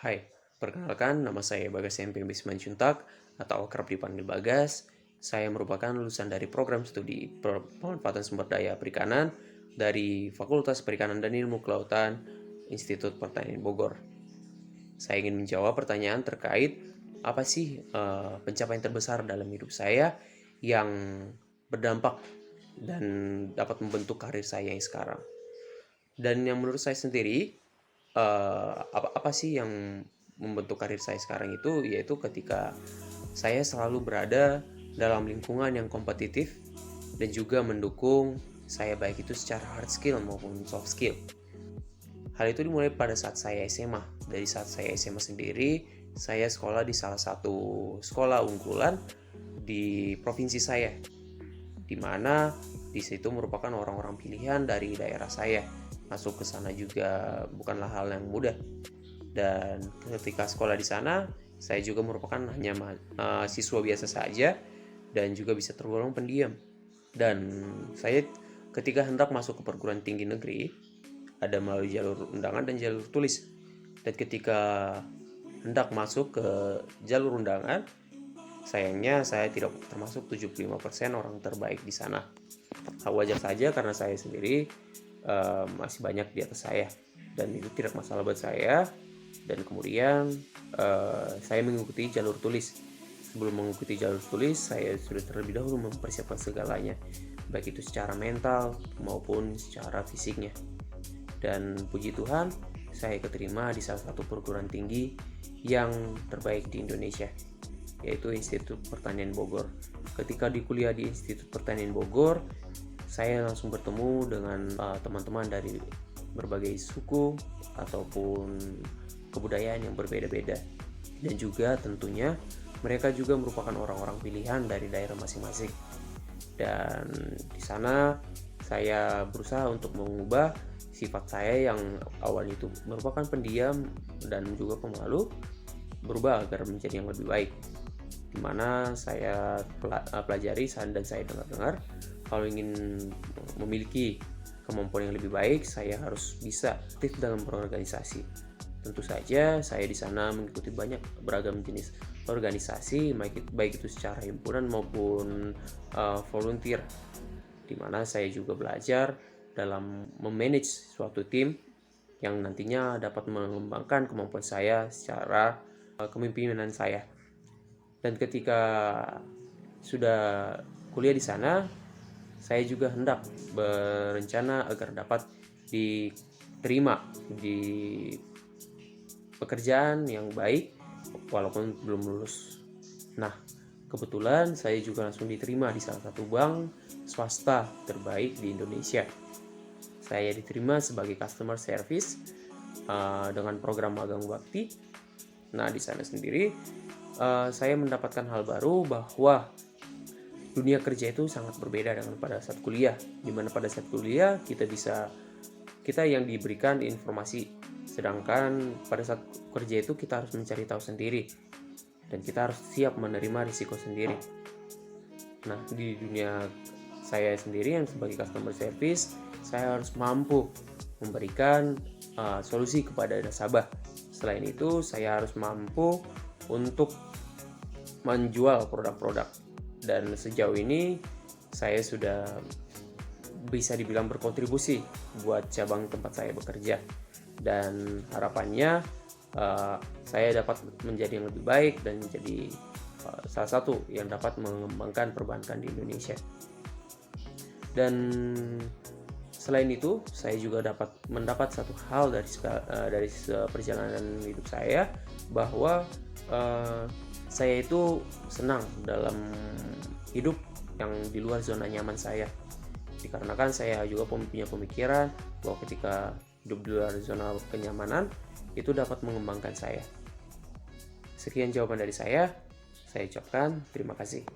Hai, perkenalkan nama saya Bagas MP Simanjuntak atau akrab dipanggil Bagas. Saya merupakan lulusan dari program studi pemanfaatan sumber daya perikanan dari Fakultas Perikanan dan Ilmu Kelautan Institut Pertanian Bogor. Saya ingin menjawab pertanyaan terkait apa sih pencapaian terbesar dalam hidup saya yang berdampak dan dapat membentuk karir saya yang sekarang. Dan yang menurut saya sendiri, apa sih yang membentuk karir saya sekarang itu, yaitu ketika saya selalu berada dalam lingkungan yang kompetitif dan juga mendukung saya baik itu secara hard skill maupun soft skill. Hal itu dimulai pada saat saya SMA. Dari saat saya SMA sendiri, saya sekolah di salah satu sekolah unggulan di provinsi saya, di mana di situ merupakan orang-orang pilihan dari daerah saya. Masuk ke sana juga bukanlah hal yang mudah. Dan ketika sekolah di sana, saya juga merupakan hanya siswa biasa saja dan juga bisa tergolong pendiam. Dan saya ketika hendak masuk ke perguruan tinggi negeri, ada melalui jalur undangan dan jalur tulis. Dan ketika hendak masuk ke jalur undangan, sayangnya saya tidak termasuk 75% orang terbaik di sana. Wajar saja karena saya sendiri masih banyak di atas saya, dan itu tidak masalah buat saya. Dan kemudian saya mengikuti jalur tulis. Sebelum mengikuti jalur tulis, saya sudah terlebih dahulu mempersiapkan segalanya, baik itu secara mental maupun secara fisiknya. Dan puji Tuhan, saya keterima di salah satu perguruan tinggi yang terbaik di Indonesia, yaitu Institut Pertanian Bogor. Ketika di kuliah di Institut Pertanian Bogor, saya langsung bertemu dengan teman-teman dari berbagai suku ataupun kebudayaan yang berbeda-beda. Dan juga tentunya mereka juga merupakan orang-orang pilihan dari daerah masing-masing. Dan di sana saya berusaha untuk mengubah sifat saya yang awalnya itu merupakan pendiam dan juga pemalu, berubah agar menjadi yang lebih baik. Dimana saya pelajari dan saya dengar kalau ingin memiliki kemampuan yang lebih baik, saya harus bisa aktif dalam berorganisasi. Tentu saja saya di sana mengikuti banyak beragam jenis organisasi, baik itu secara himpunan maupun volunteer, di mana saya juga belajar dalam memanage suatu tim yang nantinya dapat mengembangkan kemampuan saya secara kepemimpinan saya. Dan ketika sudah kuliah di sana, saya juga hendak berencana agar dapat diterima di pekerjaan yang baik walaupun belum lulus. Nah, kebetulan saya juga langsung diterima di salah satu bank swasta terbaik di Indonesia. Saya diterima sebagai customer service dengan program magang bakti. Nah, di sana sendiri saya mendapatkan hal baru bahwa dunia kerja itu sangat berbeda dengan pada saat kuliah, dimana pada saat kuliah kita yang diberikan informasi, sedangkan pada saat kerja itu kita harus mencari tahu sendiri dan kita harus siap menerima risiko sendiri. Nah, di dunia saya sendiri yang sebagai customer service, saya harus mampu memberikan solusi kepada nasabah. Selain itu, saya harus mampu untuk menjual produk-produk. Dan sejauh ini saya sudah bisa dibilang berkontribusi buat cabang tempat saya bekerja. Dan harapannya saya dapat menjadi yang lebih baik dan menjadi salah satu yang dapat mengembangkan perbankan di Indonesia. Dan selain itu, saya juga dapat mendapat satu hal dari perjalanan hidup saya, bahwa saya itu senang dalam hidup yang di luar zona nyaman saya. Dikarenakan saya juga punya pemikiran bahwa ketika hidup di luar zona kenyamanan itu dapat mengembangkan saya. Sekian jawaban dari saya ucapkan terima kasih.